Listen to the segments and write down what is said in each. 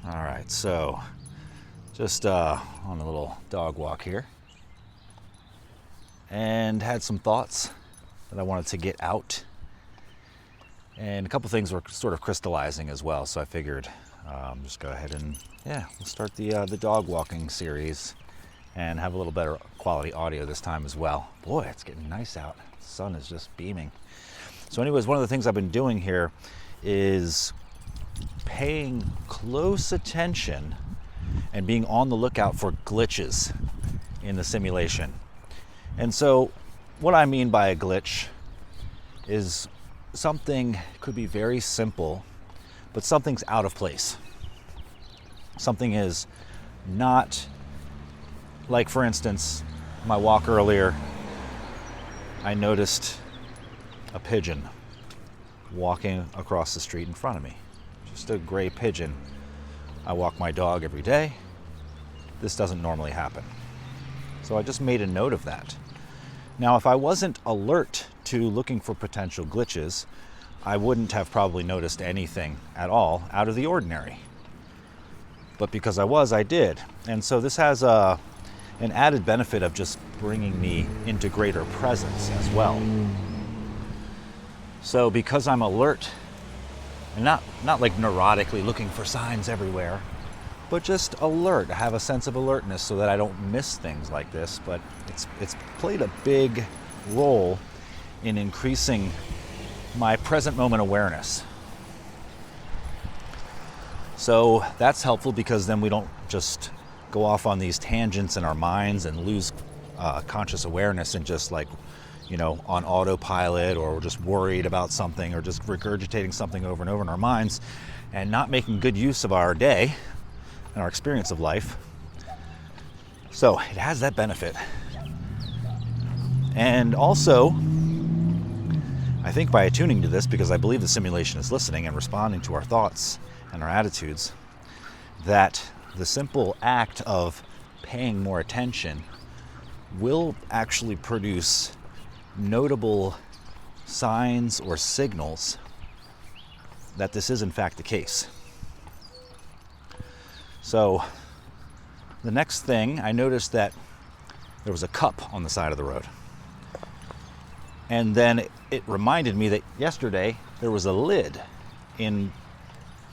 All right, so just on a little dog walk here, and had some thoughts that I wanted to get out, and a couple things were sort of crystallizing as well. So I figured just go ahead and we'll start the dog walking series and have a little better quality audio this time as well. Boy, it's getting nice out. The sun is just beaming. So anyways, one of the things I've been doing here is paying close attention and being on the lookout for glitches in the simulation. And so what I mean by a glitch is something could be very simple, but something's out of place. Something is not, like for instance, my walk earlier, I noticed a pigeon walking across the street in front of me. Just a gray pigeon. I walk my dog every day. This doesn't normally happen. So I just made a note of that. Now, if I wasn't alert to looking for potential glitches, I wouldn't have probably noticed anything at all out of the ordinary. But because I was, I did. And so this has an added benefit of just bringing me into greater presence as well. So because I'm alert, and not like neurotically looking for signs everywhere, but just alert. I have a sense of alertness so that I don't miss things like this, but it's played a big role in increasing my present moment awareness. So that's helpful because then we don't just go off on these tangents in our minds and lose conscious awareness and just like, on autopilot, or we're just worried about something or just regurgitating something over and over in our minds and not making good use of our day and our experience of life. So it has that benefit. And also, I think by attuning to this, because I believe the simulation is listening and responding to our thoughts and our attitudes, that the simple act of paying more attention will actually produce notable signs or signals that this is in fact the case. So the next thing, I noticed that there was a cup on the side of the road. And then it reminded me that yesterday there was a lid in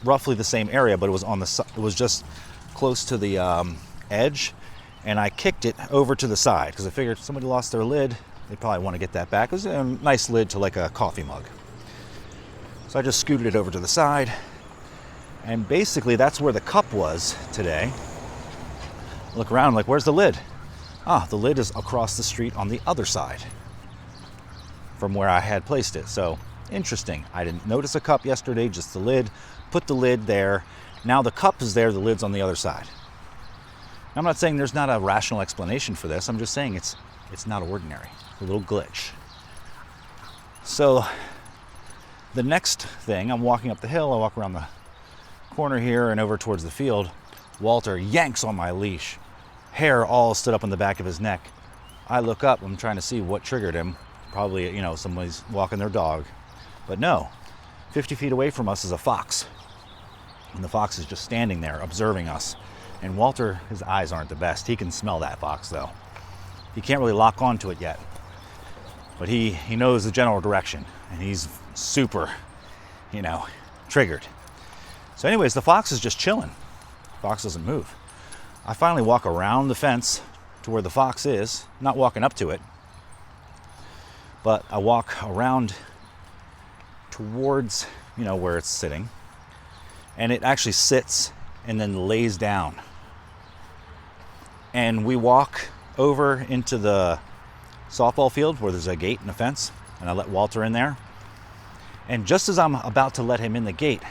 roughly the same area, but it was just close to the edge, and I kicked it over to the side because I figured if somebody lost their lid, they probably want to get that back. It was a nice lid to like a coffee mug. So I just scooted it over to the side, and basically that's where the cup was today. Look around, like, where's the lid? The lid is across the street on the other side from where I had placed it. So interesting. I didn't notice a cup yesterday, just the lid. Put the lid there. Now the cup is there, the lid's on the other side. I'm not saying there's not a rational explanation for this. I'm just saying it's not ordinary. A little glitch. So the next thing, I'm walking up the hill, I walk around the corner here and over towards the field. Walter yanks on my leash. Hair all stood up on the back of his neck. I look up, I'm trying to see what triggered him. Probably, somebody's walking their dog. But no, 50 feet away from us is a fox. And the fox is just standing there observing us. And Walter, his eyes aren't the best. He can smell that fox though. He can't really lock onto it yet. But he knows the general direction, and he's super, triggered. So anyways, the fox is just chilling. The fox doesn't move. I finally walk around the fence to where the fox is, not walking up to it, but I walk around towards, where it's sitting, and it actually sits and then lays down. And we walk over into the softball field where there's a gate and a fence, and I let Walter in there. And just as I'm about to let him in the gate,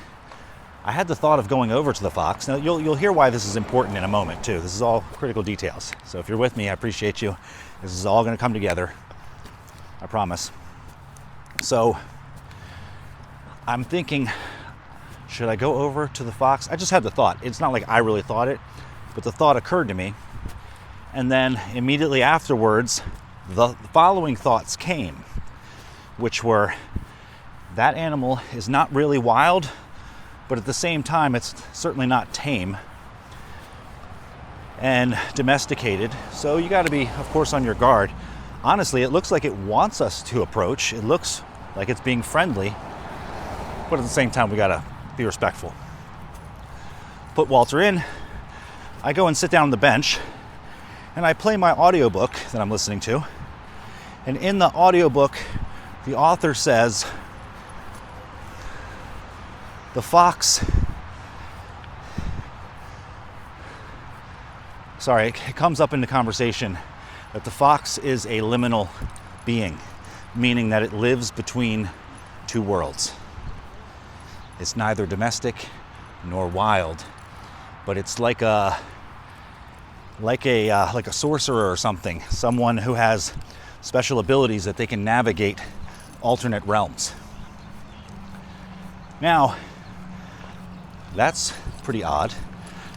I had the thought of going over to the fox. Now you'll hear why this is important in a moment too. This is all critical details. So if you're with me, I appreciate you. This is all going to come together. I promise. So I'm thinking, should I go over to the fox? I just had the thought. It's not like I really thought it, but the thought occurred to me. And then immediately afterwards, the following thoughts came, which were, that animal is not really wild, but at the same time, it's certainly not tame and domesticated. So you got to be, of course, on your guard. Honestly, it looks like it wants us to approach. It looks like it's being friendly, but at the same time, we got to be respectful. Put Walter in. I go and sit down on the bench, and I play my audiobook that I'm listening to. And in the audiobook, the author says, the fox, it comes up in the conversation that the fox is a liminal being, meaning that it lives between two worlds. It's neither domestic nor wild, but it's like a sorcerer or something, someone who has special abilities that they can navigate alternate realms. Now, that's pretty odd,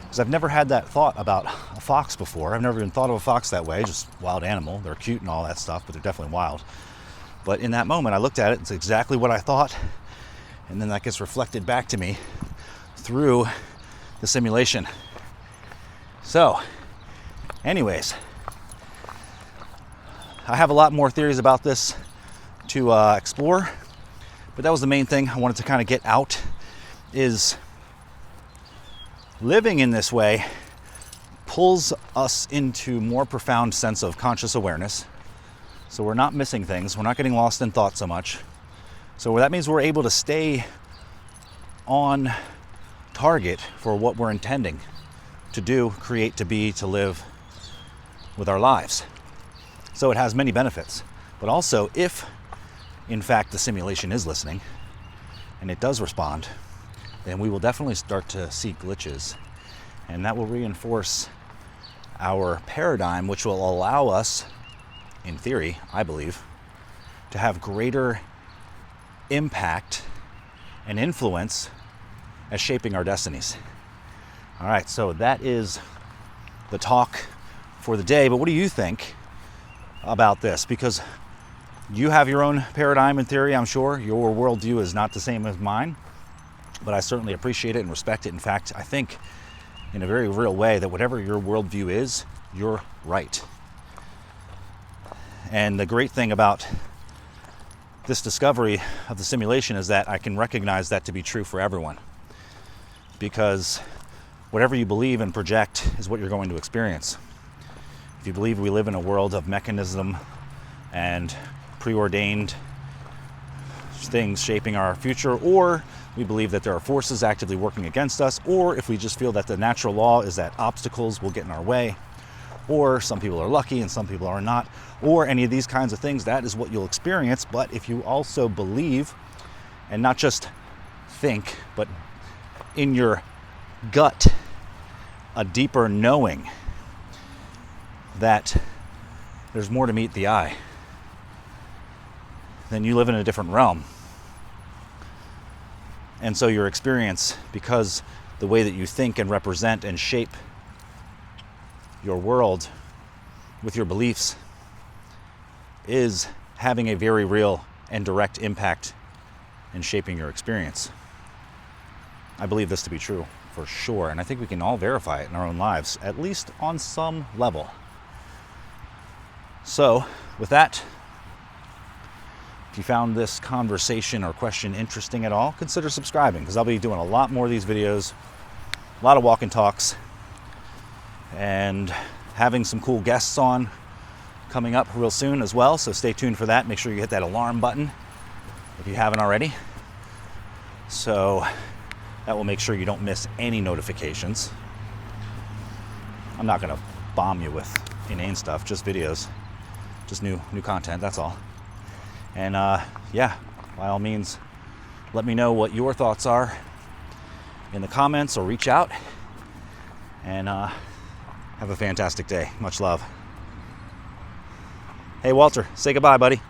because I've never had that thought about a fox before. I've never even thought of a fox that way, just wild animal. They're cute and all that stuff, but they're definitely wild. But in that moment, I looked at it, it's exactly what I thought, and then that gets reflected back to me through the simulation. So, anyways, I have a lot more theories about this to explore, but that was the main thing I wanted to kind of get out, is living in this way pulls us into more profound sense of conscious awareness. So we're not missing things. We're not getting lost in thought so much. So that means we're able to stay on target for what we're intending to do, create, to be, to live with our lives. So it has many benefits. But also, if in fact the simulation is listening and it does respond, then we will definitely start to see glitches. And that will reinforce our paradigm, which will allow us, in theory, I believe, to have greater impact and influence as shaping our destinies. All right, so that is the talk for the day. But what do you think about this? Because you have your own paradigm and theory, I'm sure. Your worldview is not the same as mine, but I certainly appreciate it and respect it. In fact, I think in a very real way that whatever your worldview is, you're right. And the great thing about this discovery of the simulation is that I can recognize that to be true for everyone. Because whatever you believe and project is what you're going to experience. If you believe we live in a world of mechanism and preordained things shaping our future, or we believe that there are forces actively working against us, or if we just feel that the natural law is that obstacles will get in our way, or some people are lucky and some people are not, or any of these kinds of things, that is what you'll experience. But if you also believe, and not just think, but in your gut, a deeper knowing that there's more to meet the eye, then you live in a different realm. And so your experience, because the way that you think and represent and shape your world with your beliefs, is having a very real and direct impact in shaping your experience. I believe this to be true for sure, and I think we can all verify it in our own lives, at least on some level. So, with that, if you found this conversation or question interesting at all, consider subscribing, because I'll be doing a lot more of these videos, a lot of walk and talks, and having some cool guests on coming up real soon as well. So stay tuned for that. Make sure you hit that alarm button if you haven't already. So that will make sure you don't miss any notifications. I'm not going to bomb you with inane stuff, just videos, just new content, that's all. And yeah, by all means, let me know what your thoughts are in the comments, or reach out. And have a fantastic day. Much love. Hey, Walter, say goodbye, buddy.